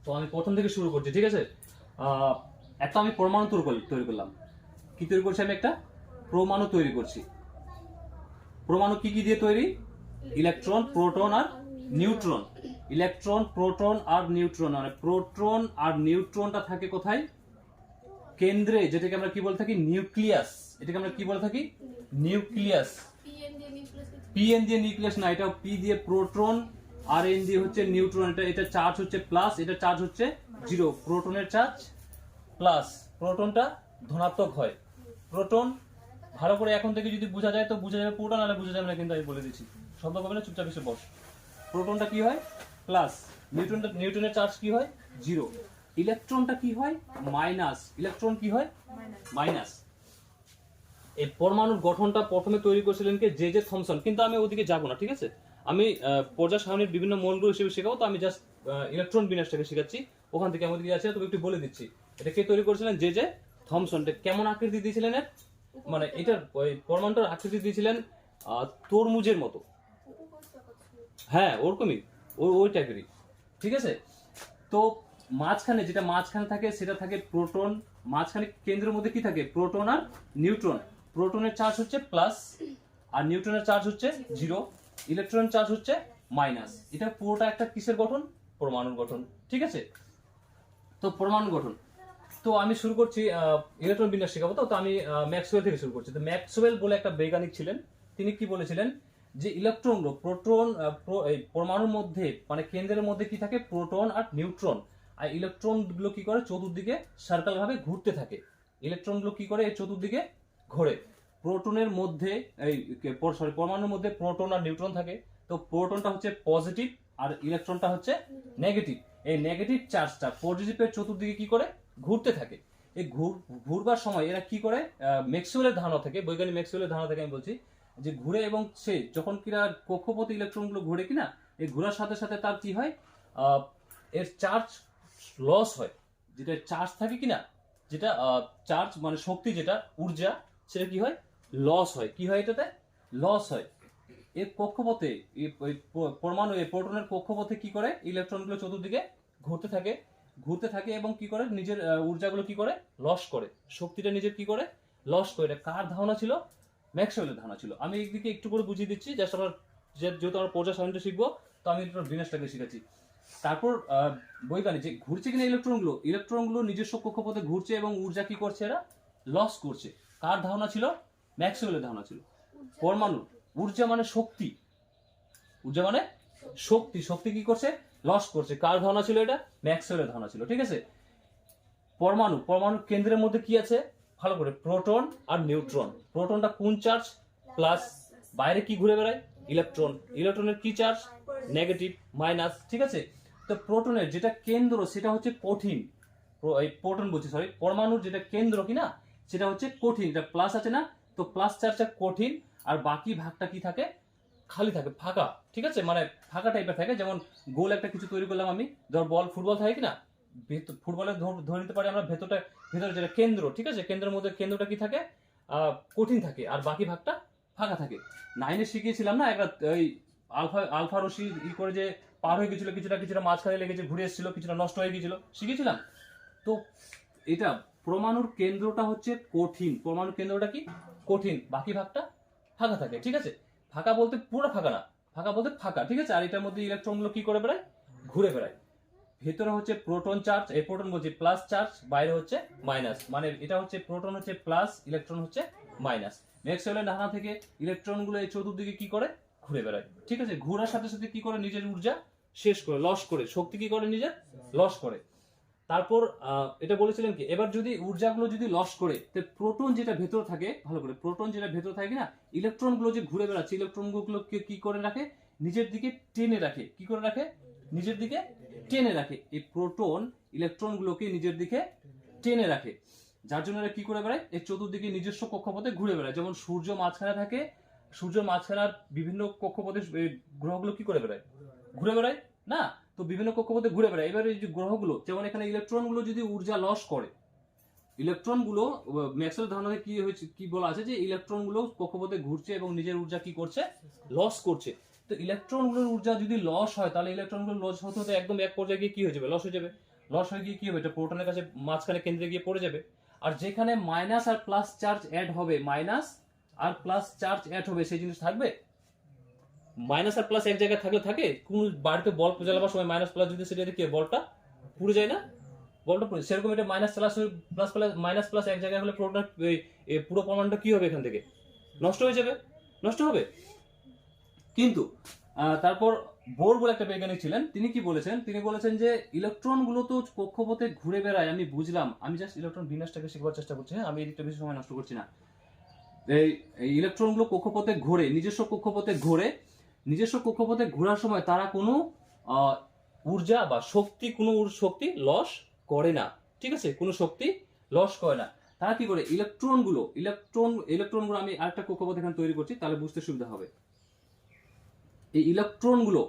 তো আমি প্রথম থেকে শুরু করছি, ঠিক আছে। একটা আমি পরমাণু তৈরি করলাম। কি তৈরি করছি? আমি একটা পরমাণু তৈরি করছি। পরমাণু কি কি দিয়ে তৈরি? ইলেকট্রন, প্রোটন আর নিউট্রন। ইলেকট্রন, প্রোটন আর নিউট্রন, মানে প্রোটন আর নিউট্রনটা থাকে কোথায়? কেন্দ্রে, যেটাকে আমরা কি বলে থাকি? নিউক্লিয়াস। এটাকে আমরা কি বলে থাকি? নিউক্লিয়াস। পি এন দিয়ে নিউক্লিয়াস না, এটা পি দিয়ে প্রোটন আর এন দিয়ে হচ্ছে নিউট্রন। এটা চার্জ হচ্ছে প্লাস, এটা চার্জ হচ্ছে জিরো। প্রোটনের চার্জ প্লাস, প্রোটনটা ধনাত্মক হয়। প্রোটন ভালো করে এখন থেকে যদি বোঝা যায় তো বোঝা যাবে পুরোটা, নাহলে বোঝা যাবে না, কিন্তু আমি বলে দিচ্ছি। শব্দ পাবে না, চুপচাপ এসে বস। প্রোটনটা কি হয়? প্লাস। নিউটনের চার্জ কি হয়? জিরো। ইলেকট্রনটা কি হয়? মাইনাস। ইলেকট্রন কি হয়? মাইনাস। এই পরমাণুর গঠনটা প্রথমে তৈরি করেছিলেন কে? J J Thomson. কিন্তু আমি ওদিকে যাবো না, ঠিক আছে। আমি পর্যায় সারণীর বিভিন্ন মৌলগুলো হিসেবে শেখাবো, তো আমি জাস্ট ইলেকট্রন বিন্যাসটাকে শেখাচ্ছি। ওখান থেকে আমাদের আছে, তবে একটু বলে দিচ্ছি। এটা কে তৈরি করেছিলেন? J J Thomson. কেমন আকৃতি দিয়েছিলেন এর? মানে এটার ওই পরমাণুটার আকৃতি দিয়েছিলেন তরমুজের মতো। হ্যাঁ, ওরকমই, ওই টাইপেরই, ঠিক আছে। তো মাঝখানে যেটা মাঝখানে থাকে সেটা থাকে প্রোটন। মাঝখানে কেন্দ্রের মধ্যে কি থাকে? প্রোটন আর নিউট্রন। প্রোটনের চার্জ হচ্ছে প্লাস আর নিউট্রনের চার্জ হচ্ছে জিরো। ইলেকট্রনের চার্জ হচ্ছে মাইনাস। এটা পুরোটা একটা কিসের গঠন? পরমাণুর গঠন, ঠিক আছে। তো পরমাণু গঠন, তো আমি শুরু করছি ইলেকট্রন বিন্যাস শেখাবো। তো আমি ম্যাক্সওয়েল থেকে শুরু করছি। তো ম্যাক্সওয়েল বলে একটা বৈজ্ঞানিক ছিলেন। তিনি কি বলেছিলেন? যে ইলেকট্রনগুলো প্রোটন, এই পরমাণুর মধ্যে মানে কেন্দ্রের মধ্যে কি থাকে? প্রোটন আর নিউট্রন। আর ইলেকট্রন গুলো কি করে? চতুর্দিকে সার্কেল ভাবে ঘুরতে থাকে। ইলেকট্রন গুলো কি করে? এই চতুর্দিকে ঘোরে। প্রোটনের মধ্যে এই পরমাণুর মধ্যে প্রোটন আর নিউট্রন থাকে। তো প্রোটনটা হচ্ছে পজিটিভ আর ইলেকট্রনটা হচ্ছে নেগেটিভ। এই নেগেটিভ চার্জটা পজিটিভের চতুর্দিকে কি করে? ঘুরতে থাকে। এই ঘুরবার সময় এরা কি করে? ম্যাক্সওয়েলের ধারণা থেকে, বৈজ্ঞানিক ম্যাক্সওয়েলের ধারণা থেকে আমি বলছি, যে ঘুরে এবং সে যখন কিনা কক্ষপথে ইলেকট্রন গুলো ঘুরে কিনা, এই ঘোরার সাথে সাথে তার কি হয়? এর চার্জ লস হয়। যেটা চার্জ থাকে কিনা, যেটা চার্জ মানে শক্তি, যেটা ঊর্জা, সেটা কি হয়? লস হয়। কি হয়? এটাতে লস হয়। এর কক্ষপথে পরমাণু, এই প্রোটনের কক্ষপথে কি করে? ইলেকট্রনগুলো চতুর্দিকে ঘুরতে থাকে, ঘুরতে থাকে এবং কি করে? নিজের ঊর্জাগুলো কি করে? লস করে। শক্তিটা নিজের কি করে? লস করে। এটা কার ধারণা ছিল? ম্যাক্সওয়েলের ধারণা ছিল। আমি একদিকে একটু করে বুঝিয়ে দিচ্ছি, জাস্ট আমার যেহেতু আমরা পর্যায় সারণীটা শিখবো, তো আমি একটু বিন্যাসটাকে শিখেছি। তারপর বৈজ্ঞানিক যে ঘুরছে কিনা ইলেকট্রনগুলো নিজস্ব কক্ষপথে ঘুরছে এবং ঊর্জা কি করছে? এরা লস করছে। কার ধারণা ছিল? ম্যাক্সওয়েলের ধারণা ছিল। পরমাণু ঊর্জা মানে শক্তি, ঊর্জা মানে শক্তি, শক্তি কি করছে? লস করছে। কার ধারণা ছিল এটা? ম্যাক্সওয়েলের ধারণা ছিল, ঠিক আছে। পরমাণু কেন্দ্রের মধ্যে কি আছে? ভালো করে, প্রোটন আর নিউট্রন। প্রোটনটা কোন চার্জ? প্লাস। বাইরে কি ঘুরে বেড়ায়? ইলেকট্রন। ইলেকট্রনের কি চার্জ? নেগেটিভ, মাইনাস, ঠিক আছে। তো প্রোটনের যেটা কেন্দ্র সেটা হচ্ছে কঠিন। এই প্রোটন বলছি, সরি, পরমাণুর যেটা কেন্দ্র কিনা সেটা হচ্ছে কঠিন। এটা প্লাস আছে না, তো প্লাস চার্জটা কঠিন আর বাকি ভাগটা কি থাকে? খালি থাকে, ফাঁকা, ঠিক আছে। মানে ফাঁকা টাইপের থাকে। যেমন গোল একটা কিছু তৈরি করলাম আমি, ধর বল, ফুটবল থাকে কিনা, ফুটবলে ধরে নিতে পারি আমরা ভেতরে যেটা কেন্দ্র, ঠিক আছে। কেন্দ্রের মধ্যে কেন্দ্রটা কি থাকে? কঠিন থাকে আর বাকি ভাগটা ফাঁকা থাকে। নাইনে শিখিয়েছিলাম না একটা, ওই আলফা রশ্মি করে যে পার হয়ে গেছিল, কিছুটা কিছুটা মাঝখানে লেগেছে, ঘুরে এসেছিল, কিছুটা নষ্ট হয়ে গেছিল, শিখেছিলাম তো। এটা পরমাণুর কেন্দ্রটা হচ্ছে কঠিন। পরমাণুর কেন্দ্রটা কি? কঠিন, বাকি ভাগটা ফাঁকা থাকে, ঠিক আছে। ফাঁকা বলতে পুরো ফাঁকা না, ফাঁকা বলতে ফাঁকা, ঠিক আছে। আর এটার মধ্যে ইলেকট্রনগুলো কি করে বেড়ায়? ঘুরে বেড়ায়। ভেতরে হচ্ছে প্রোটন চার্জ, এই প্রোটন বলছি প্লাস চার্জ, বাইরে হচ্ছে মাইনাস। মানে এটা হচ্ছে প্রোটন হচ্ছে প্লাস, ইলেকট্রন হচ্ছে মাইনাস। ম্যাক্সওয়েলের ধারণা থেকে ইলেকট্রনগুলো এই চতুর্দিকে কি করে? ঘুরে বেড়ায়, ঠিক আছে। ঘোরার সাথে সাথে কি করে? নিজের ঊর্জা শেষ করে, লস করে, শক্তি কি করে? নিজের লস করে। তারপর এটা বলেছিলেন কি, এবার যদি ঊর্জাগুলো যদি লস করে, তো প্রোটন যেটা ভেতর থাকে, ভালো করে, প্রোটন যেটা ভেতর থাকে না, ইলেকট্রনগুলো যে ঘুরে বেড়াচ্ছে, ইলেকট্রনগুলো কি করে রাখে? নিজের দিকে টেনে রাখে। কি করে রাখে? নিজের দিকে টেনে রাখে। এই প্রোটন ইলেকট্রনগুলোকে নিজের দিকে টেনে রাখে, যার জন্য এরা কি করে বেড়ায়? এই চতুর্দিকে নিজস্ব কক্ষপথে ঘুরে বেড়ায়। যেমন সূর্য মাঝখানে থাকে, সূর্যের মাঝখানে আর বিভিন্ন কক্ষপথে গ্রহগুলো কি করে বেড়ায়? ঘুরে বেড়ায় না? তো বিভিন্ন কক্ষপথে ঘুরে বেড়ায়। এবার এই যে গ্রহগুলো, যেমন এখানে ইলেকট্রনগুলো যদি ঊর্জা লস করে, ইলেকট্রনগুলো ম্যাক্সওয়েল ধারণাতে কি হয়েছে, কি বলা আছে, যে ইলেকট্রনগুলো কক্ষপথে ঘুরছে এবং নিজের ঊর্জা কি করছে? লস করছে। তো ইলেকট্রনগুলোর ঊর্জা যদি লস হয়, তাহলে ইলেকট্রনগুলো লস হতে হতে একদম এক পর্যায়ে গিয়ে কি হয়ে যাবে? লস হয়ে যাবে। লস হয়ে গিয়ে কি হবে, এটা প্রোটনের কাছে মাঝখানে কেন্দ্রে গিয়ে পড়ে যাবে। আর যেখানে মাইনাস আর প্লাস চার্জ অ্যাড হবে, মাইনাস আর প্লাস চার্জ অ্যাড হবে, সেই জিনিস থাকবে? মাইনাস আর প্লাস এক জায়গায় থাকলে থাকে? কোন বাড়িতে বল জ্বালাবার সময় মাইনাস প্লাস যদি সেটা কি বলটা পুড়ে যায় না? বলটা পুড়ে, সেরকম এটা minus plus plus plus minus plus এক জায়গায় হলে প্রোটন পুরো পরমাণুটা কি হবে, এখান থেকে নষ্ট হয়ে যাবে, নষ্ট হবে। কিন্তু তারপর বোর বলে একটা বৈজ্ঞানিক ছিলেন, তিনি কি বলেছেন, তিনি বলেছেন যে ইলেকট্রন গুলো তো কক্ষপথে ঘুরে বেড়ায়, আমি বুঝলাম, আমি জাস্ট ইলেকট্রন বিন্যাসটাকে শেখার চেষ্টা করছি, হ্যাঁ, আমি এদিকটা বেশি সময় নষ্ট করছি না। এই ইলেকট্রন গুলো কক্ষপথে ঘোরে, নিজস্ব কক্ষপথে ঘোরে, নিজস্ব কক্ষপথে ঘোরার সময় তারা কোনো ঊর্জা বা শক্তি, কোনো শক্তি লস করে না, ঠিক আছে, কোনো শক্তি লস করে না। তারা কি করে, ইলেকট্রনগুলো আমি আরেকটা কক্ষপথ এখানে তৈরি করছি, তাহলে বুঝতে সুবিধা হবে। এই ইলেকট্রনগুলো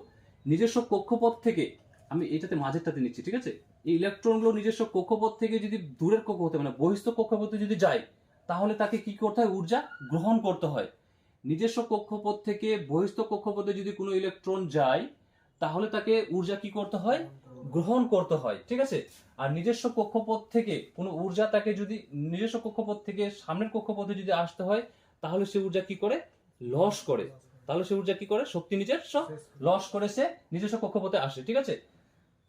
নিজস্ব কক্ষপথ থেকে, আমি এটাতে মাঝেরটাতে নিচ্ছি, ঠিক আছে, এই ইলেকট্রনগুলো নিজস্ব কক্ষপথ থেকে যদি দূরের কক্ষপথে মানে বহিস্থ কক্ষপথে যদি যায়, তাহলে তাকে কি করতে হয়, ঊর্জা গ্রহণ করতে হয়। নিজস্ব কক্ষপথ থেকে বহিস্থ কক্ষপথে যদি কোনো ইলেকট্রন যায়, তাহলে তাকে ঊর্জা কি করতে হয়, গ্রহণ করতে হয়, ঠিক আছে। আর নিজস্ব কক্ষপথ থেকে কোনো ঊর্জা তাকে যদি নিজস্ব কক্ষপথ থেকে সামনের কক্ষপথে যদি আসতে হয়, তাহলে সে ঊর্জা কি করে, লস করে। তাহলে সে ঊর্জা কি করে, শক্তি নিজস্ব লস করে সে নিজস্ব কক্ষপথে আসে, ঠিক আছে।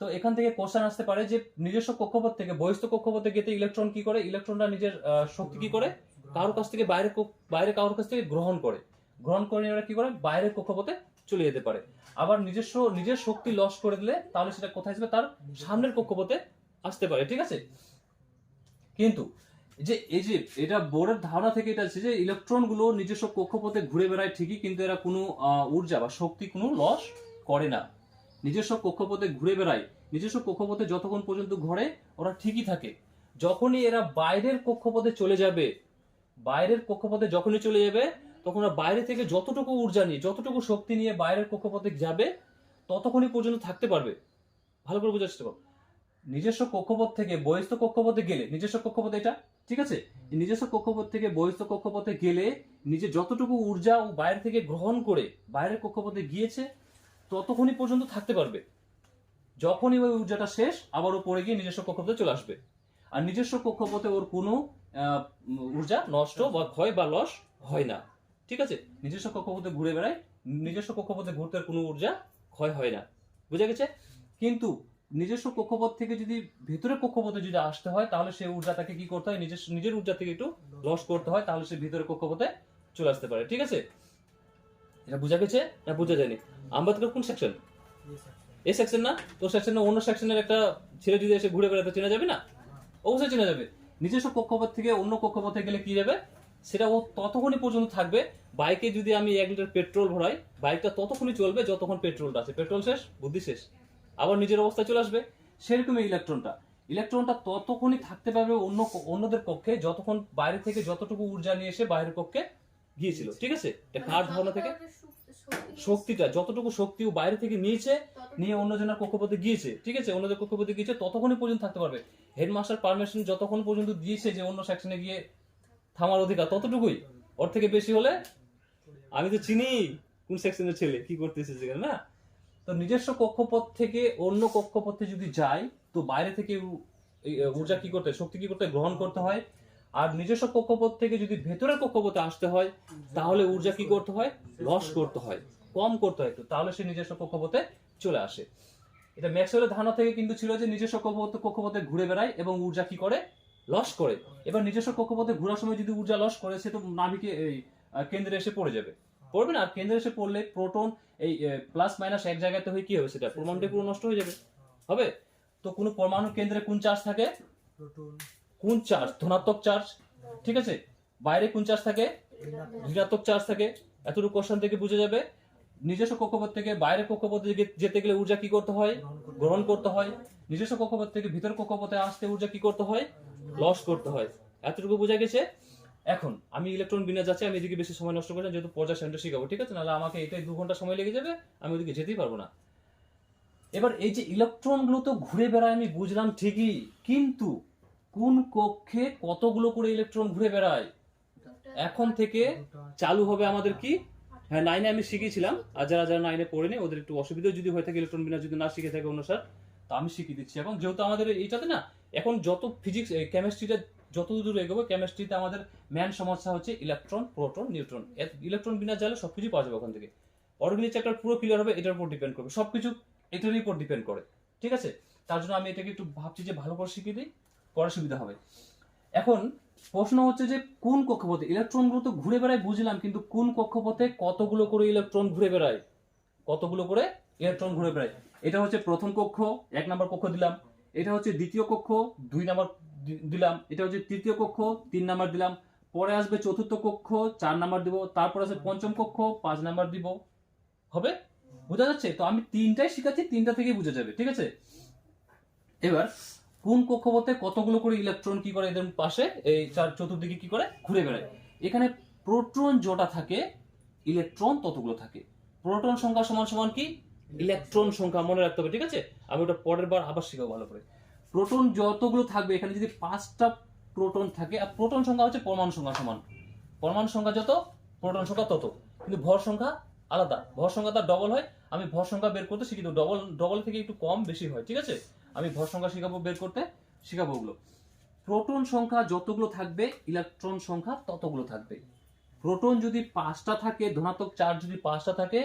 তো এখান থেকে কোশ্চেন আসতে পারে যে নিজস্ব কক্ষপথ থেকে বহিস্থ কক্ষপথে গেতে ইলেকট্রন কি করে, ইলেকট্রনটা নিজের শক্তি কি করে, কারোর কাছ থেকে বাইরে কারোর কাছ থেকে গ্রহণ করে এরা কি করে, বাইরের কক্ষপথে চলে যেতে পারে। আবার নিজের শক্তি লস করে দিলে তাহলে সেটা কোথায় যাবে, তার সামনের কক্ষপথে আসতে পারে, ঠিক আছে। কিন্তু এই যে এটা বোরের ধারণা থেকে এটা আছে যে ইলেকট্রন গুলো নিজস্ব কক্ষপথে ঘুরে বেড়ায় ঠিকই, কিন্তু এরা কোনো ঊর্জা বা শক্তি কোনো লস করে না। নিজস্ব কক্ষপথে ঘুরে বেড়ায়, নিজস্ব কক্ষপথে যতক্ষণ পর্যন্ত ঘোরে ওরা ঠিকই থাকে। যখনই এরা বাইরের কক্ষপথে চলে যাবে, বাইরের কক্ষপথে যখনই চলে যাবে, তখন ওরা বাইরে থেকে যতটুকু ঊর্জা নিয়ে, যতটুকু শক্তি নিয়ে বাইরের কক্ষপথে যাবে, ততক্ষণই পর্যন্ত থাকতে পারবে। ভালো করে বোঝার চেষ্টা করো। নিজস্ব কক্ষপথ থেকে বহিস্থ কক্ষপথে গেলে, নিজস্ব কক্ষপথ এটা, ঠিক আছে, নিজস্ব কক্ষপথ থেকে বহিস্থ কক্ষপথে গেলে নিজে যতটুকু ঊর্জা ও বাইরে থেকে গ্রহণ করে বাইরের কক্ষপথে গিয়েছে, ততক্ষণই পর্যন্ত থাকতে পারবে। যখনই ওই ঊর্জাটা শেষ, আবারও পড়ে গিয়ে নিজস্ব কক্ষপথে চলে আসবে। আর নিজস্ব কক্ষপথে ওর কোনো ঊর্জা নষ্ট বা ক্ষয় বা লস হয় না, ঠিক আছে। নিজস্ব কক্ষপথে ঘুরে বেড়ায়, নিজস্ব কক্ষপথে ঘুরতে কোনো ঊর্জা ক্ষয় হয় না, বুঝা গেছে। কিন্তু নিজস্ব কক্ষপথ থেকে যদি ভিতরের কক্ষপথে যদি আসতে হয়, তাহলে সেই ঊর্জাটাকে কি করতে হয়, নিজের ঊর্জা থেকে একটু লস করতে হয়, তাহলে সে ভিতরের কক্ষপথে চলে আসতে পারে, ঠিক আছে। এটা বুঝা গেছে না বুঝা যায়নি? আম্বেদকর কোন সেকশন? এই সেকশন না তো, সেকশন অন্য সেকশনের একটা ছেলে যদি এসে ঘুরে বেড়াতে চেনা যাবে না? অবশ্যই চেনা যাবে। নিজস্ব কক্ষপথ থেকে অন্য কক্ষপথে গেলে কি যাবে, সেটা ও ততক্ষণই পর্যন্ত থাকবে। বাইকে যদি আমি 1 লিটার পেট্রোল ভরাই, বাইকটা ততক্ষণই চলবে যতক্ষণ পেট্রোলটা আছে, পেট্রোল শেষ, বুদ্ধি শেষ, আবার নিজের অবস্থায় চলে আসবে। সেরকমই ইলেকট্রনটা ততক্ষণই থাকতে পারবে অন্যদের কক্ষে, যতক্ষণ বাইরে থেকে যতটুকু ঊর্জা নিয়ে এসে বাইরের কক্ষে গিয়েছিল, ঠিক আছে। এটা কার ধারণা থেকে, শক্তিটা যতটুকু শক্তি ও বাইরে থেকে নিয়েছে, নিয়ে অন্যজনের কক্ষপথে গিয়েছে, ঠিক আছে, অন্যদের কক্ষপথে গিয়েছে, ততক্ষণই পর্যন্ত থাকতে পারবে। হেডমাস্টার পারমিশন যতক্ষণ পর্যন্ত দিয়েছে যে অন্য সেকশনে গিয়ে থামার অধিকার, ততটুকুই, ওর থেকে বেশি হলে আমি তো চিনি কোন সেকশনের ছেলে কি করতেছে সেখানে, না। তো নিজস্ব কক্ষপথ থেকে অন্য কক্ষপথে যদি যায়, তো বাইরে থেকে ঊর্জা কি করতে, শক্তি কি করতে, গ্রহণ করতে হয়। আর নিজস্ব কক্ষপথ থেকে যদি ভেতরের কক্ষপথে আসতে হয়, তাহলে ঊর্জা কি করতে হয়, লস করতে হয়, কম করতে হয় একটু, তাহলে সে নিজস্ব কক্ষপথে চলে আসে। এটা ম্যাক্সওয়েলের ধারণা থেকে কিন্তু ছিল যে নিজস্ব কক্ষপথে ঘুরে বেড়ায় এবং ঊর্জা কি করে, লস করে। এবার নিজস্ব কক্ষপথে ঘোরার সময় যদি ঊর্জা লস করে, সে তো নাভিকে এই কেন্দ্রে এসে পড়ে যাবে, পড়বে না। আর কেন্দ্রে এসে পড়লে প্রোটন এই প্লাস মাইনাস এক জায়গাতে হয়ে কি হবে, সেটা পরমাণুটা পুরো নষ্ট হয়ে যাবে, হবে। তো কোন পরমাণু কেন্দ্রে কোন চার্জ থাকে, কোন চার্জ, ধনাত্মক চার্জ, ঠিক আছে। বাইরে কোন চার্জ থাকে, ঋণাত্মক চার্জ থাকে। এতটুকু কোশ্চেন থেকে বুঝে যাবে। নিজস্ব কক্ষপথ থেকে বাইরের কক্ষপথে যেতে গেলে ঊর্জা কি করতে হয়, গ্রহণ করতে হয়। নিজস্ব কক্ষপথ থেকে ভিতর কক্ষপথে আসতে ঊর্জা কি করতে হয়, লস করতে হয়। এতটুকু বোঝা গেছে। এখন আমি ইলেকট্রন বিন্যাস যাচ্ছি, আমি এদিকে বেশি সময় নষ্ট করছি, যেহেতু পর্যায় সেন্টার শিখাবো, ঠিক আছে, নাহলে আমাকে এটাই 2 ঘন্টা সময় লেগে যাবে, আমি ওদিকে যেতেই পারবো না। এবার এই যে ইলেকট্রন গুলো তো ঘুরে বেড়ায়, আমি বুঝলাম ঠিকই, কিন্তু কোন কক্ষে কতগুলো করে ইলেকট্রন ঘুরে বেড়ায়, এখন থেকে চালু হবে আমাদের কি, হ্যাঁ 9-এ আমি শিখিয়েছিলাম, আর যারা 9-এ পড়েনি ওদের একটু অসুবিধা যদি হয়ে থাকে, ইলেকট্রন বিন্যাস যদি না শিখে থাকে অন্য স্যার, তো আমি শিখিয়ে দিচ্ছি এখন, যেহেতু আমাদের এইটাতে না এখন যত ফিজিক্স কেমিস্ট্রিটা যত দূর এগোবে, কেমিস্ট্রিতে আমাদের মেন সমস্যা হচ্ছে ইলেকট্রন, প্রোটন, নিউট্রন। ইলেকট্রন বিনা জালে সবকিছু পাওয়া যাবে ওখান থেকে। অর্গানিক চ্যাপ্টার পুরো ক্লিয়ার হবে এটার উপর ডিপেন্ড করবে, সবকিছু এটার উপর ডিপেন্ড করে, ঠিক আছে? তার জন্য আমি এটাকে একটু ভাবছি যে ভালো করে শিখিয়ে দিই, পড়ার সুবিধা হবে। এখন প্রশ্ন হচ্ছে যে কোন কক্ষপথে ইলেকট্রনগুলো তো ঘুরে বেড়ায় বুঝলাম, কিন্তু কোন কক্ষপথে কতগুলো করে ইলেকট্রন ঘুরে বেড়ায়, কতগুলো করে ইলেকট্রন ঘুরে বেড়ায়। এটা হচ্ছে প্রথম কক্ষ, 1 নাম্বার কক্ষ দিলাম। এটা হচ্ছে দ্বিতীয় কক্ষ, 2 নাম্বার দিলাম। এটা হচ্ছে তৃতীয় কক্ষ, 3 নাম্বার দিলাম। পরে আসবে চতুর্থ কক্ষ, 4 নাম্বার দিব। তারপর আসবে পঞ্চম কক্ষ, 5 নাম্বার দিব। হবে? বোঝা যাচ্ছে? তো আমি 3টাই শিখাচ্ছি, 3টা থেকেই বুঝে যাবে, ঠিক আছে? এবার কোন কক্ষপথে কতগুলো করে ইলেকট্রন কি করে এদের পাশে এই চতুর্দিকে কি করে ঘুরে বেড়ায়। এখানে প্রোটন যটা থাকে, ইলেকট্রন ততগুলো থাকে। প্রোটন সংখ্যা সমান সমান কি ইলেকট্রন সংখ্যা, মনে রাখতে হবে, ঠিক আছে? আমি ওটা পরের বার আবার শিখাবো ভালো করে। প্রোটন যতগুলো থাকবে, এখানে যদি 5টা প্রোটন থাকে, আর প্রোটন সংখ্যা হচ্ছে পরমাণু সংখ্যা সমান, পরমাণু সংখ্যা যত প্রোটন সংখ্যা তত, কিন্তু ভর সংখ্যা আলাদা, ভর সংখ্যা তার ডবল হয়। আমি ভর সংখ্যা বের করতে শিখি দেবো, ডবল ডবল থেকে একটু কম বেশি হয়, ঠিক আছে? আমি ভর সংখ্যা শিখাবো, বের করতে শিখাবো ওগুলো। প্রোটন সংখ্যা যতগুলো থাকবে, ইলেকট্রন সংখ্যা ততগুলো থাকবে। প্রোটন যদি 5টা থাকে, ধনাত্মক চার্জ যদি 5টা থাকে,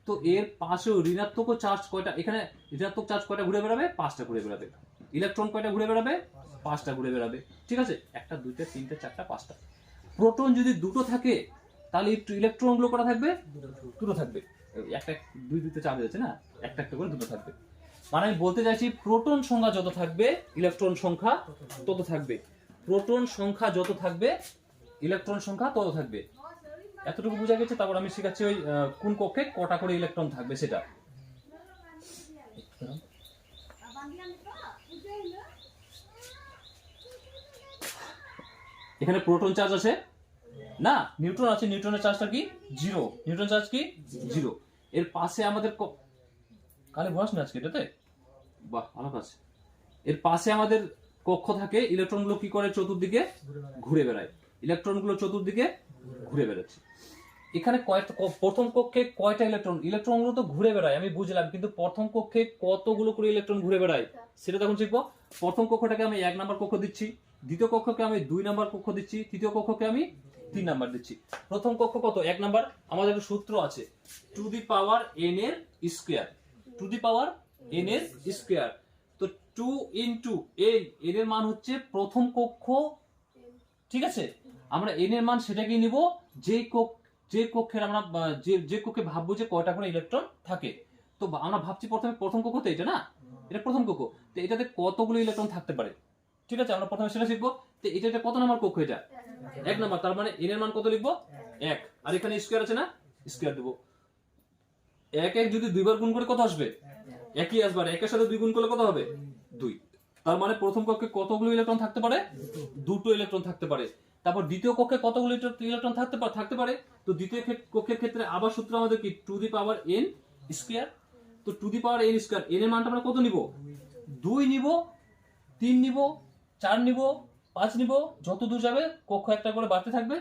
তো এর পাশেও ঋণাত্মক চার্জ কয়টা, এখানে ঋণাত্মক চার্জ কয়টা ঘুরে বেড়াবে, 5টা ঘুরে বেড়াবে। ইলেকট্রন কয়টা ঘুরে বেড়াবে, 5টা ঘুরে বেড়াবে, ঠিক আছে? 1টা 2টা 3টা 4টা 5টা। প্রোটন যদি 2টো থাকে, তাহলে ইলেকট্রন গুলো কটা থাকবে, 2টো থাকবে। একটা 2 2 4 হচ্ছে না, একটা একটা করে 2টো থাকবে। মানে আমি বলতে চাইছি প্রোটন সংখ্যা যত থাকবে, ইলেকট্রন সংখ্যা তত থাকবে। প্রোটন সংখ্যা যত থাকবে, ইলেকট্রন সংখ্যা তত থাকবে। এতটুকু বোঝা গেছে? তারপর আমি শেখাচ্ছি ওই কোন কক্ষে কটা করে ইলেকট্রন থাকবে সেটা। এখানে প্রোটন চার্জ আছে না, নিউট্রন আছে। নিউট্রনের চার্জটা কি 0, নিউট্রন চার্জ কি 0। এর পাশে আমাদের কালে বয়স না আজকে এটাতে, বাহ ভালো কাজ। এর পাশে আমাদের কক্ষ থাকে, ইলেকট্রনগুলো কি করে চতুর্দিকে ঘুরে বেড়ায়, ইলেকট্রনগুলো চতুর্দিকে ঘুরে বেড়াচ্ছে। এখানে প্রথম কক্ষে কয়টা ইলেকট্রন, ইলেকট্রনগুলো তো ঘুরে বেড়ায় আমি বুঝলাম, কিন্তু প্রথম কক্ষে কতগুলো করে ইলেকট্রন ঘুরে বেড়ায় সেটা তখন শিখবো। প্রথম কক্ষটাকে আমি 1 নাম্বার কক্ষ দিচ্ছি, দ্বিতীয় কক্ষকে আমি 2 নাম্বার কক্ষ দিচ্ছি, তৃতীয় কক্ষকে আমি 3 নাম্বার দিচ্ছি। প্রথম কক্ষ কত, 1 নাম্বার। আমাদের একটা সূত্র আছে, টু দি পাওয়ার n এর square, two the power n এর স্কয়ার। তো 2 ইনটু n, এর মান হচ্ছে প্রথম কক্ষ, ঠিক আছে? আমরা n এর মান সেটাকে নিব যে কক্ষের আমরা যে কক্ষে ভাববো যে কয়টা করে ইলেকট্রন থাকে। তো আমরা ভাবছি প্রথমে প্রথম কক্ষ, তো এটা না, এটা প্রথম কক্ষ, তো এটাতে কতগুলো ইলেকট্রন থাকতে পারে, ঠিক আছে? আমরা প্রথমে সেটা শিখবো। তো এটা কত নাম্বার কক্ষ, এটা 1 নাম্বার। তার মানে n এর মান কত লিখবো, 1। আর এখানে স্কয়ার আছে না, স্কয়ার দেবো। 1 1 যদি 2 বার গুণ করে কত আসবে, একই আসবে। আর 1 এর সাথে 2 গুণ করলে কত হবে, 2। তার মানে প্রথম কক্ষে কতগুলো ইলেকট্রন থাকতে পারে, 2টো ইলেকট্রন থাকতে পারে। তারপর দ্বিতীয় কক্ষে কতগুলো ইলেকট্রন থাকতে পারে, তো দ্বিতীয় কক্ষের ক্ষেত্রে আবার সূত্র আমাদের কি, to the power n square. তো to the power n square, n এর মানটা আমরা কত নিব, 2 নিব, 3 নিব, 4 নিব, 5 নিব, যত দূর যাবে কক্ষ একটা করে বাড়তে থাকবে।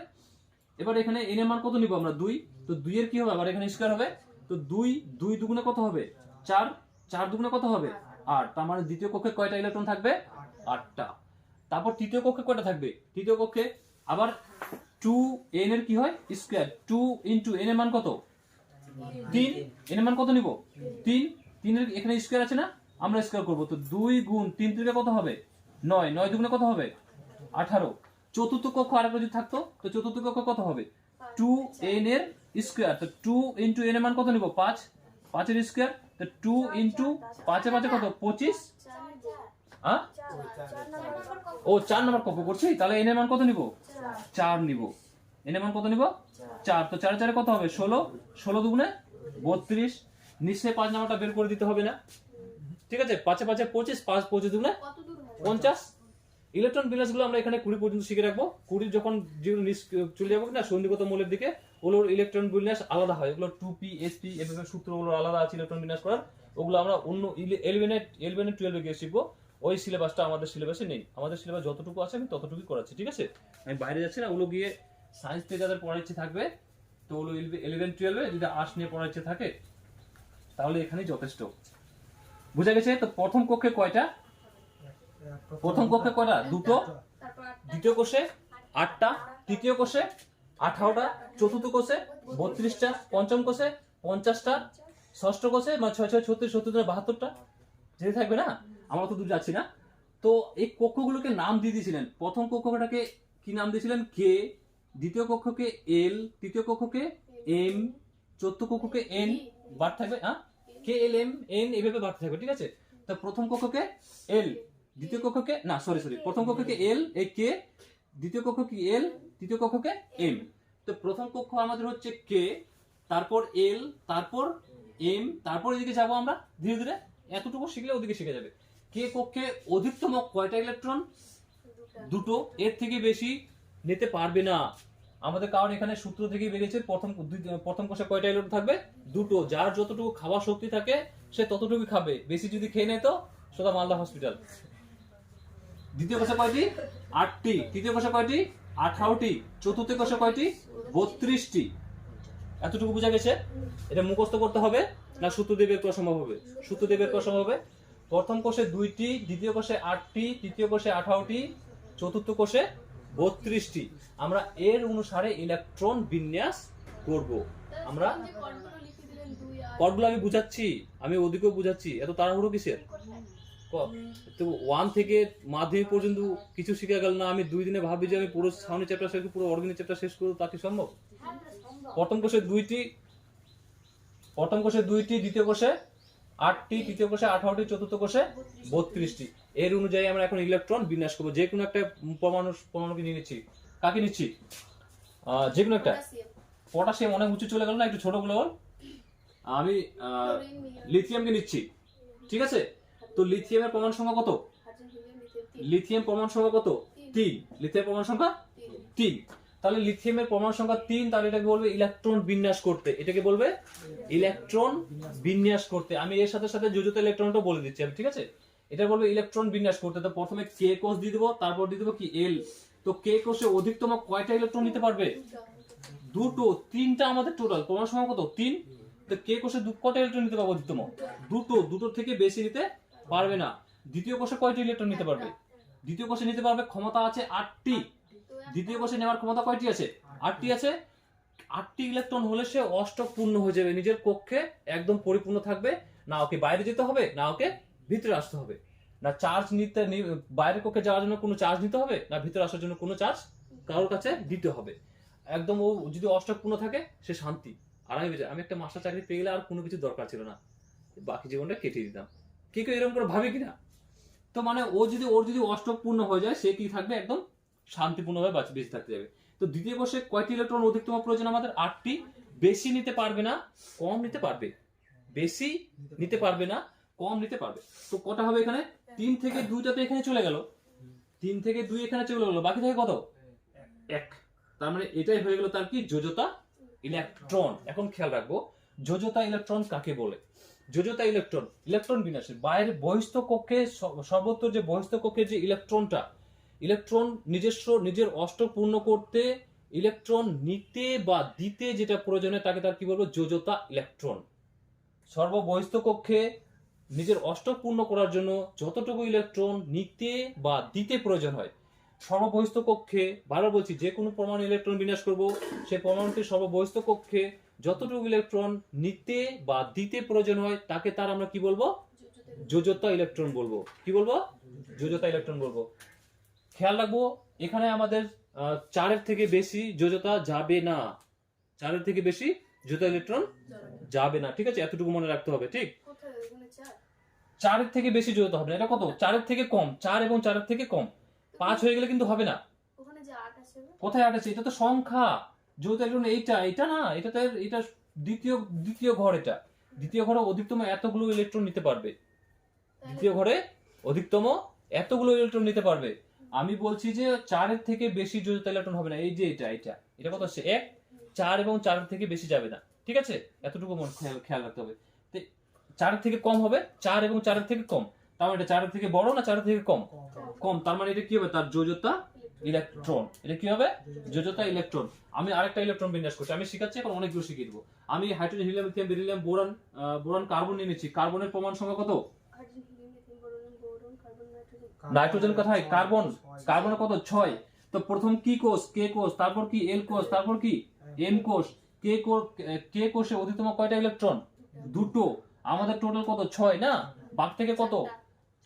এবার এখানে n এর মান কত নিব আমরা, 2। তো 2 এর কি হবে, আবার এখানে স্কয়ার হবে। তো 2 দুগুণে কত হবে, 4, 4 দুগুণে কত হবে, 8। তার মানে দ্বিতীয় কক্ষে কয়টা ইলেকট্রন থাকবে, 8টা। তারপর তৃতীয় কক্ষে কয়টা থাকবে, তৃতীয় কক্ষে আবার 2n এর কি হয় স্কয়ার, 2 ইনটু n এর মান কত, 3। n এর মান কত নিব, 3। 3 এর এখানে স্কয়ার আছে না, আমরা স্কয়ার করব। তো 2 গুণ 3 ত্রিকে কত হবে, 9, 9 দুগুণে কত হবে, 18। চতুর্থ কক্ষ আরেকটা যদি থাকতো, তো চতুর্থ কক্ষ কত হবে, 2n এর স্কয়ার। তো 2 ইনটু n এর মান কত নিব, 5, 5 এর স্কয়ার। তো 2 ইনটু 5 এ 5 কত, 25। হ্যাঁ, ও 4 নাম্বার কক্ষ করছি, তাহলে n এর মান কত নিব, 4 নিব। n এর মান কত নিব, 4। তো 4 4 কত হবে, 16, 16 দুগুণে 32। নিশ্চয়ই 5 নাম্বারটা বের করে দিতে হবে না, ঠিক আছে? 5 এ 5 25, 5 25 দুগুণে 50। ইলেকট্রন বিন্যাস গুলো আমরা এখানে 20 পর্যন্ত শিখে রাখবো। 20 যখন যেগুলো চলে যাবো না সন্নিগত মৌলের দিকে, ওগুলোর ইলেকট্রন বিন্যাস আলাদা হয়, ওগুলো 2p sp এভাবে সূত্রগুলো আলাদা আছে ইলেকট্রন বিন্যাস করার। ওগুলো আমরা অন্য 11 12 গিয়ে শিখবো। ওই সিলেবাসটা আমাদের সিলেবাসে নেই, আমাদের সিলেবাস যতটুকু আছে আমি ততটুকুই করাচ্ছি, ঠিক আছে? আমি বাইরে যাচ্ছি না, ওগুলো গিয়ে সায়েন্স থেকে যাদের পড়ার ইচ্ছে থাকবে, তো ওগুলো 11 12 যদি আর্টস নিয়ে পড়ার ইচ্ছে থাকে তাহলে এখানেই যথেষ্ট। বুঝা গেছে? তো প্রথম কক্ষে কয়টা? প্রথম কক্ষে কয়টা? দুটো। দ্বিতীয় কোষে 8টা, তৃতীয় কোষে 18টা, চতুর্থ কোষে 32টা, পঞ্চম কোষে 50টা, ষষ্ঠ কোষে মানে 6 6 36 37 72টা যেতে থাকবে না। আমরা তো দূর যাচ্ছি না। তো এই কক্ষগুলোকে নাম দিয়ে দিয়েছিলেন। প্রথম কক্ষটাকে কি নাম দিয়েছিলেন? কে। দ্বিতীয় কক্ষকে এল, তৃতীয় কক্ষকে এম, চতুর্থ কক্ষকে এন বার থাকবে। হ্যাঁ, কে এল এম এন এইভাবে বার থাকবে, ঠিক আছে? তো প্রথম কক্ষকে এল, দ্বিতীয় কক্ষকে না সরি প্রথম কক্ষকে এল এই কে, দ্বিতীয় কক্ষ কি এল, তৃতীয় কক্ষকে এম। তো প্রথম কক্ষ আমাদের হচ্ছে কে, তারপর এল, তারপর এম, তারপর এদিকে যাবো আমরা ধীরে ধীরে। এতটুকু শিখলে ওদিকে শিখে যাবে। কে কক্ষে অধিকতম কয়টা ইলেকট্রন? দুটো, এর থেকে বেশি নিতে পারবে না আমাদের, কারণ এখানে সূত্র থেকে বেরিয়েছে প্রথম কোষে কয়টা ইলেকট্রন থাকবে? দুটো। যার যতটুকু খাওয়ার শক্তি থাকে সে ততটুকু খাবে, বেশি যদি খেয়ে নেয় তো সোজা মালদা হসপিটাল। দ্বিতীয় কোষে কয়টি? 8টি। তৃতীয় কোষে কয়টি? 18টি। চতুর্থ কোষে কয়টি? 32টি। এতটুকু বোঝা গেছে? এটা মুখস্থ করতে হবে না সূত্র দিয়ে বের করা সম্ভব হবে? সূত্র দিয়ে বের করা সম্ভব হবে। প্রথম কোষে 2টি, দ্বিতীয় কোষে 8টি, তৃতীয় কোষে 18টি, চতুর্থ কোষে 32টি। আমরা এর অনুসারে ইলেকট্রন বিন্যাস করব। আমরা পদগুলো আমি বুঝাচ্ছি, আমি ওদিকেও বুঝাচ্ছি, এত তাড়াহুড়ো কিসের? তো 1 থেকে মাধ্যমিক পর্যন্ত কিছু শিখে গেল না, আমি 2 দিনে ভাবি যে আমি পুরো সাউন্ড চ্যাপ্টার শেষ, পুরো অর্গানিক চ্যাপ্টার শেষ করব, তা কি সম্ভব? প্রথম কোষে 2টি, দ্বিতীয় কোষে 8টি, তৃতীয় কোষে 18টি, চতুর্থ কোষে 32টি। এর অনুযায়ী আমরা এখন ইলেকট্রন বিন্যাস করব। যে কোনো একটা পরমাণুকে নিয়ে নিচ্ছি। কাকে নিচ্ছি? যে কোনো একটা। পটাশিয়াম অনেক উঁচু চলে গেল না, একটু ছোট গুলো বল। আমি লিথিয়ামকে নিচ্ছি, ঠিক আছে? তো লিথিয়ামের পরমাণু সংখ্যা কত? লিথিয়াম পরমাণু সংখ্যা কত? 3। লিথিয়াম পরমাণু সংখ্যা 3। তাহলে লিথিয়ামের পরমাণু সংখ্যা 3, তাহলে এটাকে বলবে ইলেকট্রন বিন্যাস করতে। এটাকে বলবে ইলেকট্রন বিন্যাস করতে। আমি এর সাথে সাথে যোজিত ইলেকট্রনটাও বলে দিচ্ছি, ঠিক আছে? এটা বলবে ইলেকট্রন বিন্যাস করতে। তো প্রথমে কে কোষ দিয়ে দেবো, তারপর দিয়ে দেবো কি এল। তো কে কোষে অধিকতম কয়টা ইলেকট্রন নিতে পারবে? দুটো। 3টা আমাদের টোটাল পরমাণু সংখ্যা কত? 3। তো কে কোষে কয়টা ইলেকট্রন নিতে পারবে অধিকতম? দুটো। দুটোর থেকে বেশি নিতে পারবে না। দ্বিতীয় কোষে কয়টি ইলেকট্রন নিতে পারবে? দ্বিতীয় কোষে নিতে পারবে ক্ষমতা আছে 8টি। দ্বিতীয় কোষে নেওয়ার ক্ষমতা কয়টি আছে? 8টি আছে। 8টি ইলেকট্রন হলে সে অষ্টক পূর্ণ হয়ে যাবে, নিজের কক্ষে একদম পরিপূর্ণ থাকবে। না ওকে বাইরে যেতে হবে, না ওকে ভিতরে আসতে হবে, না চার্জ নিতে, বাইরের কক্ষে যাওয়ার জন্য কোনো চার্জ নিতে হবে, না ভিতরে আসার জন্য কোনো চার্জ কারোর কাছে দিতে হবে। একদম ও যদি অষ্টক পূর্ণ থাকে সে শান্তি আরামে বেঁচে। আমি একটা মাস্টার চাকরি পেয়ে গেলে আর কোনো কিছু দরকার ছিল না, বাকি জীবনটা কেটে দিতাম। কে কেউ এরকম করে ভাবে কিনা? তো মানে ওর যদি অষ্টক পূর্ণ হয়ে যায়, সে কি থাকবে? একদম শান্তিপূর্ণভাবে বেঁচে থাকতে যাবে। তো দ্বিতীয় কোষে কয়টি ইলেকট্রন অধিকতম প্রয়োজন আমাদের? 8টি। বেশি নিতে পারবে না, কম নিতে পারবে। বেশি নিতে পারবে না, কম নিতে পারবে। তো কটা হবে এখানে? 3 থেকে 2টা তো এখানে চলে গেল, 3 থেকে 2 এখানে চলে গেল, বাকি থাকে কত? 1। তার মানে এটাই হয়ে গেল তার কি? যোজ্যতা ইলেকট্রন। এখন খেয়াল রাখবো যোজ্যতা ইলেকট্রন কাকে বলে। যোজ্যতা ইলেকট্রন বিন্যাসের বাইরে বহিস্থ কক্ষে, সর্বত্র যে বহিস্থ কক্ষের যে ইলেকট্রন নিজের অষ্টক পূর্ণ করতে, ইলেকট্রন নিতে বা দিতে যেটা প্রয়োজন হয় তাকে তার কি বলবো? যোজ্যতা ইলেকট্রন। সর্ববহিস্থ কক্ষে নিজের অষ্টক পূর্ণ করার জন্য যতটুকু ইলেকট্রন নিতে বা দিতে প্রয়োজন হয়, সর্ববহিস্থ কক্ষে, বারবার বলছি, যে কোনো পরমাণু ইলেকট্রন বিন্যাস করব, সেই পরমাণুটি সর্ববহিস্থ কক্ষে যতটুকু ইলেকট্রন নিতে বা দিতে প্রয়োজন হয় তাকে তার আমরা কি বলবো? যোজ্যতা ইলেকট্রন বলবো। কি বলবো? যোজ্যতা ইলেকট্রন বলবো। খেয়াল রাখবো এখানে আমাদের 4-এর থেকে বেশি যোজ্যতা যাবে না। 4-এর থেকে বেশি যোজ্যতা ইলেকট্রন যাবে না, ঠিক আছে? এতটুকু মনে রাখতে হবে, ঠিক? 4-এর থেকে বেশি যোজ্যতা হবে না। এটা কত? 4-এর থেকে কম। 4 এবং 4-এর থেকে কম। 5 হয়ে গেলে কিন্তু হবে না। কোথায় 8 আছে? এটা তো সংখ্যা। যোজ্যতা ইলেকট্রন এইটা না, এটা দ্বিতীয় ঘর। এটা দ্বিতীয় ঘরে অধিকতম এতগুলো ইলেকট্রন নিতে পারবে। দ্বিতীয় ঘরে অধিকতম এতগুলো ইলেকট্রন নিতে পারবে। আমি বলছি যে 4-এর থেকে বেশি যোজ্যতা ইলেকট্রন হবে না। এই যে এটা কত হচ্ছে? 1। 4 এবং 4-এর থেকে বেশি যাবে না, ঠিক আছে? এতটুকু খেয়াল রাখতে হবে। 4-এর থেকে কম হবে, 4 এবং 4-এর থেকে কম। তার মানে এটা 4-এর থেকে বড় না 4-এর থেকে কম? কম। তার মানে এটা কি হবে? তার যোজ্যতা ইলেকট্রন। এটা কি হবে? যোজ্যতা ইলেকট্রন। আমি আরেকটা ইলেকট্রন বিন্যাস করছি, আমি শিখাচ্ছি, এখন অনেকগুলো শিখিয়ে দেবো। আমি hydrogen, helium, lithium, beryllium, boron, carbon নিয়ে নিচ্ছি। কার্বনের পরমাণু সংখ্যা কত? নাইট্রোজেন কোথায়? কার্বন, কার্বনের কত? 6। তো প্রথম কি কোষ? কে কোষ, তারপর কি এল কোষ, তারপর কি এম কোষ। কে কোষে অধিকতম কয়টা ইলেকট্রন? দুটো। আমাদের টোটাল কত? 6 না? বাকি থেকে কত?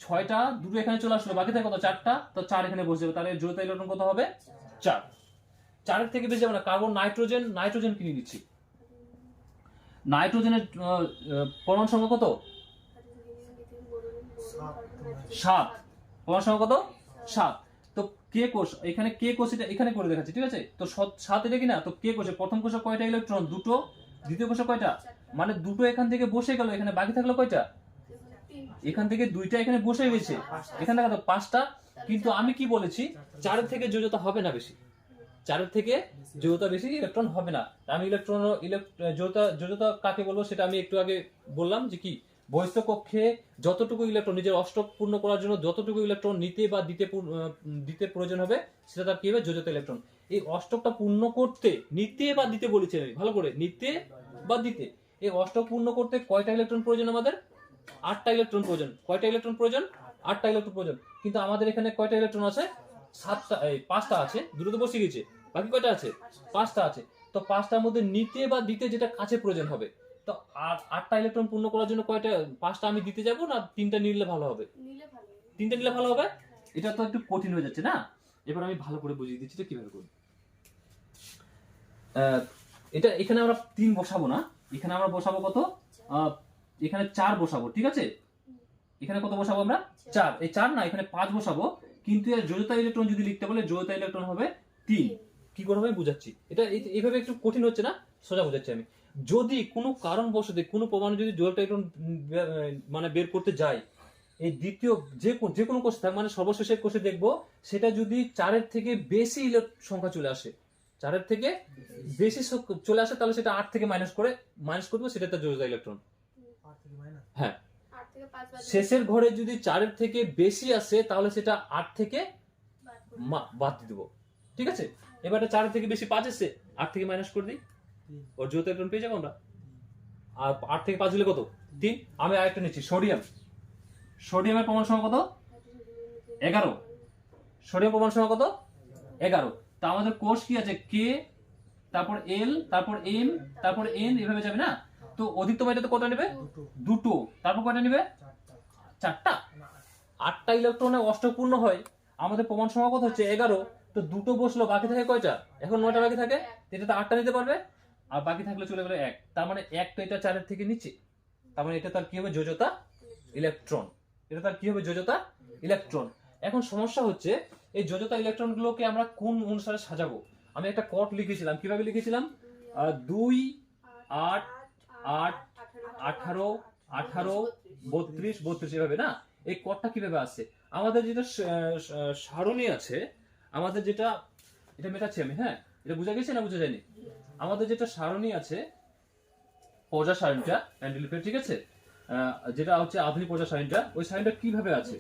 6টা, দুটো এখানে চলে আসলো, বাকি থেকে কত? 4টা। তো 4 এখানে বসে যাবে, তাহলে জড়িত ইলেকট্রন কত হবে? 4। 4 থেকে বেশি যাবে না। কার্বন, নাইট্রোজেন কিনে নিচ্ছি। নাইট্রোজেনের পরমাণু সংখ্যা কত? 7। পরমাণু সংখ্যা কত? 7। তো কে কোষ, এখানে কে কোষ, এটা এখানে করে দেখাচ্ছি, ঠিক আছে? তো 7 এটা কি না? তো কে কোষে প্রথম কোষে কয়টা ইলেকট্রন? দুটো। দ্বিতীয় কোষে কয়টা? মানে দুটো এখান থেকে বসে গেল, এখানে বাকি থাকলো কয়টা? এখান থেকে 2টা এখানে বসে গেছে, এখানে দেখো 5টা। কিন্তু আমি কি বলেছি? 4 থেকে যোজ্যতা হবে না বেশি। 4 থেকে যোজ্যতা বেশি ইলেকট্রন হবে না। আমি যোজ্যতা কাকে বলবো সেটা আমি একটু আগে বললাম, যে কি বহিস্থ কক্ষে যতটুকু ইলেকট্রন নিজের অষ্টক পূর্ণ করার জন্য যতটুকু ইলেকট্রন নিতে বা দিতে প্রয়োজন হবে, সেটা তার কি হবে? যোজ্যতা ইলেকট্রন। এই অষ্টকটা পূর্ণ করতে, নিতে বা দিতে বলেছি আমি, ভালো করে, নিতে বা দিতে। এই অষ্টক পূর্ণ করতে কয়টা ইলেকট্রন প্রয়োজন আমাদের? 8টা ইলেকট্রন প্রয়োজন। কয়টা ইলেকট্রন প্রয়োজন? 8টা ইলেকট্রন প্রয়োজন। কিন্তু আমাদের এখানে কয়টা ইলেকট্রন আছে? 5টা আছে, দুটো তো বসে গেছে, বাকি কয়টা আছে? 5টা আছে। তো 5টার মধ্যে নিতে বা দিতে যেটা কাছে প্রয়োজন হবে, তো 8টা ইলেকট্রন পূর্ণ করার জন্য কয়টা? 5টা আমি দিতে যাব না 3টা নিলে ভালো হবে? 3টা নিলে ভালো হবে। এটা তো একটু কঠিন হয়ে যাচ্ছে না? এবার আমি ভালো করে বুঝিয়ে দিচ্ছি কিভাবে করব। এটা এখানে আমরা 3 বসাবো না, এখানে আমরা বসাবো কত? এখানে 4 বসাবো, ঠিক আছে? এখানে কত বসাবো আমরা? 4। এই 4 না, এখানে 5 বসাবো। কিন্তু এর যোজ্যতা ইলেকট্রন যদি লিখতে বলে, যোজ্যতা ইলেকট্রন হবে 3। কি করে হবে বুঝাচ্ছি। এটা এইভাবে একটু কঠিন হচ্ছে না? সোজা বুঝাচ্ছি আমি। যদি কোনো কারণবশত কোনো পরমাণু যদি যোজ্যতা ইলেকট্রন মানে বের করতে যায়, এই দ্বিতীয় যে কোনো কোষে থাক, মানে সর্বশেষের কোষে দেখবো, সেটা যদি 4-এর থেকে বেশি সংখ্যা চলে আসে, 4-এর থেকে বেশি চলে আসে, তাহলে সেটা 8 থেকে মাইনাস করবো, সেটা তার যোজ্যতা ইলেকট্রন। হ্যাঁ, শেষের ঘরে যদি 4-এর থেকে বেশি আসে, তাহলে সেটা 8 থেকে বাদ দিয়ে দেবো, ঠিক আছে? এবারে 4-এর থেকে বেশি 5 এসে, 8 থেকে মাইনাস করে দিই, ওর যোজ্যতা ইলেকট্রন পেয়ে যাবো আমরা। আর 8 থেকে 5 হলে কত? 3। আমি আরেকটা নিচ্ছি, সোডিয়ামের পরমাণু সংখ্যা কত? 11। সোডিয়াম পরমাণু সংখ্যা কত? 11। তা আমাদের কোষ কি আছে? কে, তারপর এল, তারপর এম, তারপর এন, এভাবে যাবে না? তো অধিকতম এটাতে কটা নেবে? দুটো। তারপর কয়টা নেবে? 4টা। 8টা ইলেকট্রনে অষ্টক পূর্ণ হয়। আমাদের পরমাণু সংখ্যা কত হচ্ছে? 11। তো দুটো বসলো, বাকি থাকে কয়টা? এখন 9টা বাকি থাকে। এটাতে 8টা নিতে পারবে, আর বাকি থাকলে চলে গেল 1। তার মানে 1 তো এটা 4-এর থেকে নিচে। তার মানে এটা তার কি হবে? যোজ্যতা ইলেকট্রন। এটা তার কি হবে? যোজ্যতা ইলেকট্রন। এখন সমস্যা হচ্ছে, এই যোজ্যতা ইলেকট্রন গুলোকে আমরা কোন অনুসারে সাজাবো? আমি একটা কট লিখেছিলাম। কিভাবে লিখেছিলাম? 2, 8, 8, 18, 18, 32, 32, এভাবে না? এই কটটা কিভাবে আসছে? আমাদের যেটা সারণী আছে, আমাদের যেটা, এটা মেটাচ্ছি আমি, হ্যাঁ? এটা বুঝা গেছে না বুঝা যায়নি? আমাদের যেটা সারণী আছে, পর্যা সারণীটা, ঠিক আছে, যেটা হচ্ছে আধুনিক পর্যা সারণীটা, ওই সারণীটা কিভাবে আছে?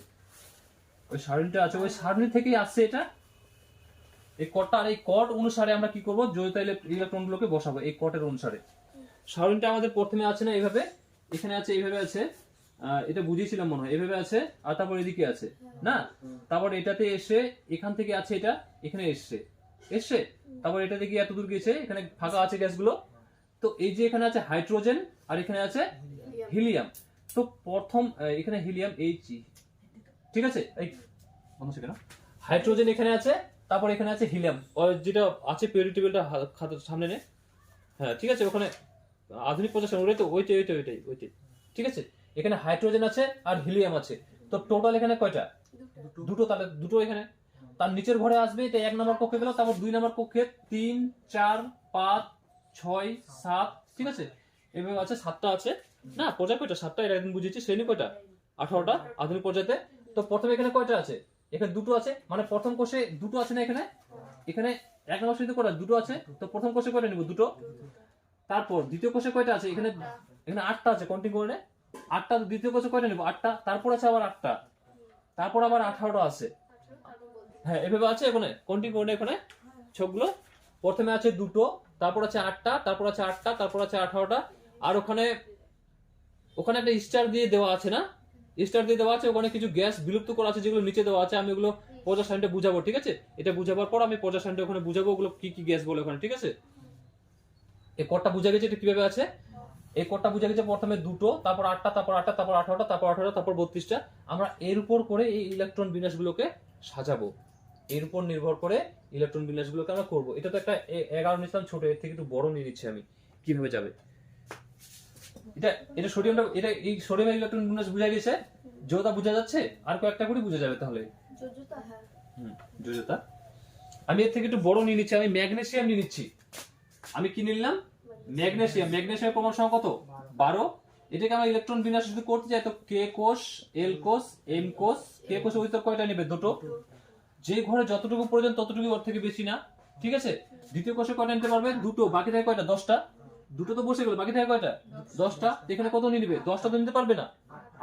ওই সারণীটা আছে, ওই সারণী থেকেই আসছে এটা, এই কটটা। আর এই কট অনুসারে আমরা কি করবো? যোজ্যতা ইলেকট্রন গুলোকে বসাবো এই কটের অনুসারে। সারণীটা আমাদের প্রথমে আছে না এইভাবে, এখানে আছে, এইভাবে আছে, এটা বুঝিয়েছিলাম মনে হয়, এইভাবে আছে, আর তারপর এদিকে আছে না? তারপর এটাতে এসে এখান থেকে আছে, এটা এখানে এসছে, তারপর এটাতে গিয়ে এত দূর গেছে, এখানে ফাঁকা আছে গ্যাসগুলো। তো এই যে এখানে আছে হাইড্রোজেন, আর এখানে আছে হিলিয়াম। তো প্রথম এখানে হিলিয়াম, ঠিক আছে, এই হাইড্রোজেন এখানে আছে, তারপর এখানে আছে হিলিয়াম, যেটা আছে পিরিয়ডিক টেবিলটা সামনে নে। হ্যাঁ, ঠিক আছে, ওখানে আধুনিক পর্যা সারণী তো ওইটাই, ঠিক আছে। এখানে হাইড্রোজেন আছে আর হিলিয়াম আছে। তো টোটাল এখানে কয়টা? দুটো। তাহলে দুটো এখানে। তার নিচের ঘরে আসবে, এটা 1 নম্বর কক্ষে গেল, তারপর 2 নম্বর কক্ষে 3, 4, 5, 6, 7, ঠিক আছে, এভাবে আছে। 7টা আছে না? পর্যায় কয়টা? 7টা। এর একদিন বুঝিয়েছি। শ্রেণী কয়টা? 18টা আধুনিক পর্যায়ে। তো প্রথমে এখানে কয়টা আছে? এখানে দুটো আছে, মানে প্রথম কোষে দুটো আছে না? এখানে 1 নম্বর শ্রেণীতে কয়টা? দুটো আছে। তো প্রথম কোষে কয়টা নিব? দুটো। তারপর দ্বিতীয় কোষে কয়টা আছে? এখানে 8টা আছে, কন্টিনিউ করে 8টা। দ্বিতীয় কোষে কয়টা নিব? 8টা। তারপর আছে আবার 8টা, তারপর আবার 18টা আছে। হ্যাঁ, এভাবে আছে। এখানে কন্টিনিউ করে এখানে ছকগুলো। প্রথমে আছে দুটো, তারপর আছে 8টা, তারপর আছে 8টা, তারপর আছে 18টা। আর ওখানে একটা স্টার দিয়ে দেওয়া আছে না? স্টার দিয়ে দেওয়া আছে, ওখানে কিছু গ্যাস বিলুপ্ত করা আছে যেগুলো নিচে দেওয়া আছে, আমি ওগুলো পর্যায় সারণীতে বুঝাবো, ঠিক আছে? এটা বুঝাবার পর আমি পর্যায় সারণীতে ওখানে বুঝাবো ওগুলো কি কি গ্যাস বলে ওখানে, ঠিক আছে? এই কোডটা বুঝা গেছে, এটা কিভাবে আছে এই কোডটা বুঝা গেছে। প্রথমে 2টো, তারপর 8টা, তারপর 8টা, তারপর 18টা, তারপর 18টা, তারপর 32টা। আমরা এর উপর করে এই ইলেকট্রন বিন্যাসগুলোকে সাজাবো, এর উপর নির্ভর করে ইলেকট্রন বিন্যাসগুলোকে আমরা করব। এটা তো একটা 11 নিছিলাম ছোট, এর থেকে একটু বড় নিয়ে নিচ্ছি আমি, কিভাবে যাবে এটা। এটা সোডিয়ামটা, এটা এই সোডিয়ামের ইলেকট্রন বিন্যাস বুঝা গেছে, যোজতা বুঝা যাচ্ছে, আর কয়েকটা করে বুঝা যাবে তাহলে। যোজতা, হ্যাঁ যোজতা আমি এর থেকে একটু বড় নিয়ে নিচ্ছি, আমি ম্যাগনেসিয়াম নিয়ে নিচ্ছি। আমি কি নিলাম? ম্যাগনেসিয়াম। ম্যাগনেসিয়ামের পরমাণু সংখ্যা কত? 12। এটাকে আমরা ইলেকট্রন বিন্যাস যদি করতে চাই তো কে কোষ, এল কোষ, এম কোষ। কে কোষে ভিতর কয়টা নেবে? 2টো। যে ঘরে যতটুকু প্রয়োজন ততটুকু, ওর থেকে বেশি না, ঠিক আছে? দ্বিতীয় কোষে কয়টা নিতে পারবে? 2টো। বাকি থাকে কয়টা? 10টা। 2টো তো বসে গেল, বাকি থাকে কয়টা? 10টা। এখানে কত নিয়ে নিবে? 10টা তো নিতে পারবে না,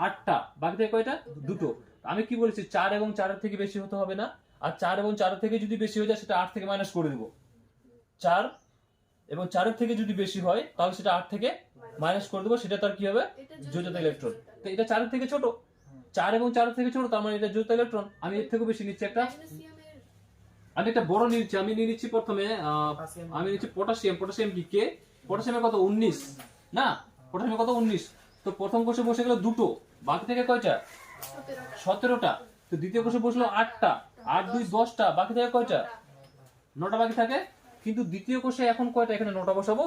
8টা। বাকি থাকে কয়টা? 2টো। আমি কি বলেছি? 4 এবং 4-এর থেকে বেশি হতে হবে না। আর 4 এবং 4-এর থেকে যদি বেশি হয়ে যায় সেটা 8 থেকে মাইনাস করে দিব। 4 এবং 4-এর থেকে যদি বেশি হয় তাহলে সেটা 8 থেকে মাইনাস করে দেবো, সেটা তার কি হবে? যোজতা ইলেকট্রন। তো এটা 4-এর থেকে ছোট, 4 এবং 4-এর থেকে ছোট, তার মানে এটা যোজতা ইলেকট্রন। আমি এর থেকে বেশি নিচ্ছি একটা, ম্যাগনেসিয়ামের আমি একটা বড় নিচ্ছি। আমি নিয়ে নিচ্ছি প্রথমে আমি নিচ্ছি পটাশিয়াম। পটাশিয়াম কি কে? পটাশিয়ামের কত? 19 না? পটাশিয়ামের কত? 19। তো প্রথম কোষে বসে গেল 2টো, বাকি থেকে কয়টা? 17টা। তো দ্বিতীয় কোষে বসলো 8টা, 8 2 10টা, বাকি থাকে কয়টা? 9টা বাকি থাকে। কিন্তু দ্বিতীয় কোষে এখন কয়টা? এখানে 9টা বসাবো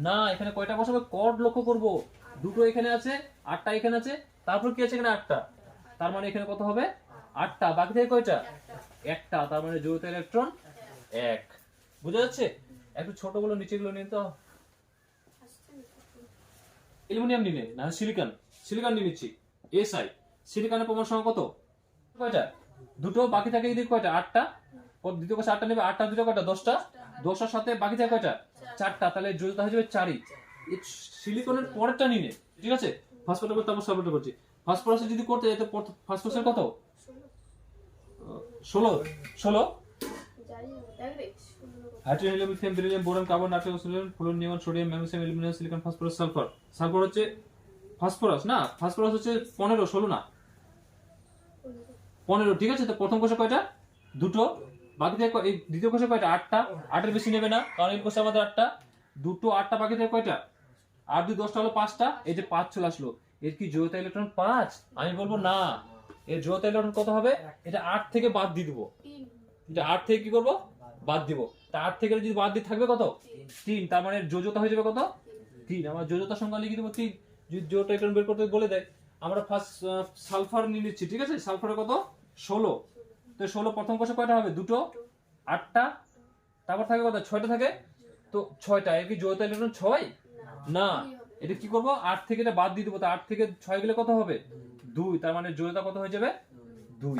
না, এখানে কয়টা বসাবো? কর্ড লক্ষ্য করব, 2টো এখানে আছে, 8টা এখানে আছে, তারপর কি আছে? এখানে 8টা। তার মানে এখানে কত হবে? 8টা। বাকি থেকে কয়টা? একটা। তার মানে যোজতা ইলেকট্রন 1। বুঝা যাচ্ছে? একটু ছোট গুলো নিচে গুলো নিয়ে তো অ্যালুমিনিয়াম নিলে না, সিলিকন। সিলিকন নিয়ে নিচ্ছি, এসআই। সিলিকনের পরমাণু সংখ্যা কত? কয়টা? 2টো। বাকি থাকে এদিকে কয়টা? 8টা। দ্বিতীয় কোষে 8টা নেবে, 8টা 2টা কয়টা? 10টা। 10টার সাথে বাকি থাকে কয়টা? 4টা। তাহলে যোজতা হয়ে যাবে 4ই। এই সিলিকনের পরেরটা নিয়ে নে, ঠিক আছে? ফসফরাস তারপর সালফার করছি। ফসফরাসে যদি করতে যাই তো ফসফরাসের কত? 16। জানি না, দেখবে hydrogen, helium, lithium, beryllium, boron, carbon, nitrogen, oxygen, fluorine, neon, sodium, magnesium, aluminium, silicon, phosphorus, sulphur. Sulphur হচ্ছে ফসফরাস না, ফসফরাস হচ্ছে 15, 16 না, 15, ঠিক আছে? তো প্রথম কোষে কয়টা? 2টো। বাকি থেকে এই দ্বিতীয় কোষে কয়টা? 8টা। 8-এর বেশি নেবে না, কারণ এই কোষে আমাদের 8টা। 2টো, 8টা, বাকি থেকে কয়টা? 8 2 10টা হলো 5টা। এই যে 5 চলে আসলো, এর কি যোজতা ইলেকট্রন 5? আমি বলবো না, এর যোজতা ইলেকট্রন কত হবে? এটা 8 থেকে বাদ দিয়ে দিব। 3 এটা 8 থেকে কি করব? বাদ দিব। তা 8 থেকে যদি বাদ দিয়ে থাকবে কত? 3। তার মানে যোজতা হয়ে যাবে কত? 3। আমার যোজতা সংখ্যা লিখে দেবো 3। যদি যোজতা ইলেকট্রন বের করতে বলে দেয়, আমরা ফার্স্ট সালফার নিয়ে নিচ্ছি, ঠিক আছে? সালফারের কত? 16। তো 16 প্রথম কোষে কয়টা হবে? 2টো। 8টা। তারপর থাকে কত? 6টা থাকে। তো 6টা। এর কি যোজতা ইলেকট্রন 6? না। এটা কি করব? 8 থেকে এটা বাদ দিয়ে দেবো। তো 8 থেকে 6 গেলে কত হবে? 2। তার মানে যোজতা কত হয়ে যাবে? 2।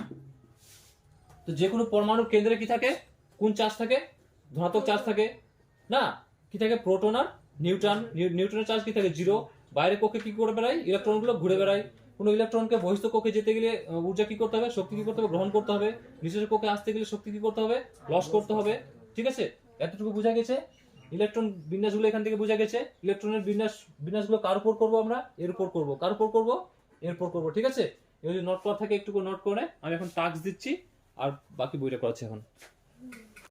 তো যে কোনো পরমাণুর কেন্দ্রে কি থাকে? কোন চার্জ থাকে? ধনাত্মক চার্জ থাকে না? কি থাকে? প্রোটন আর নিউট্রন। নিউট্রনের চার্জ কি থাকে? 0। বাইরে কক্ষে কি করে বেড়ায়? ইলেকট্রন গুলো ঘুরে বেড়ায়। কোন ইলেকট্রনকে বহিস্থ কক্ষে যেতে গেলে ঊর্জা কি করতে হবে? শক্তি কি করতে হবে? গ্রহণ করতে হবে। নিঃশেষ কক্ষে আসতে গেলে শক্তি কি করতে হবে? লস করতে হবে, ঠিক আছে? এতটুকু বোঝা গেছে। ইলেকট্রন বিন্যাসগুলো এখান থেকে বোঝা গেছে। ইলেকট্রনের বিন্যাসগুলো কার উপর করবো আমরা? এর উপর করবো। কার উপর করবো? এর উপর করবো, ঠিক আছে? যদি নোট করা থাকে একটু নোট করে, আমি এখন টাস্ক দিচ্ছি আর বাকি বইটা করাচ্ছি এখন।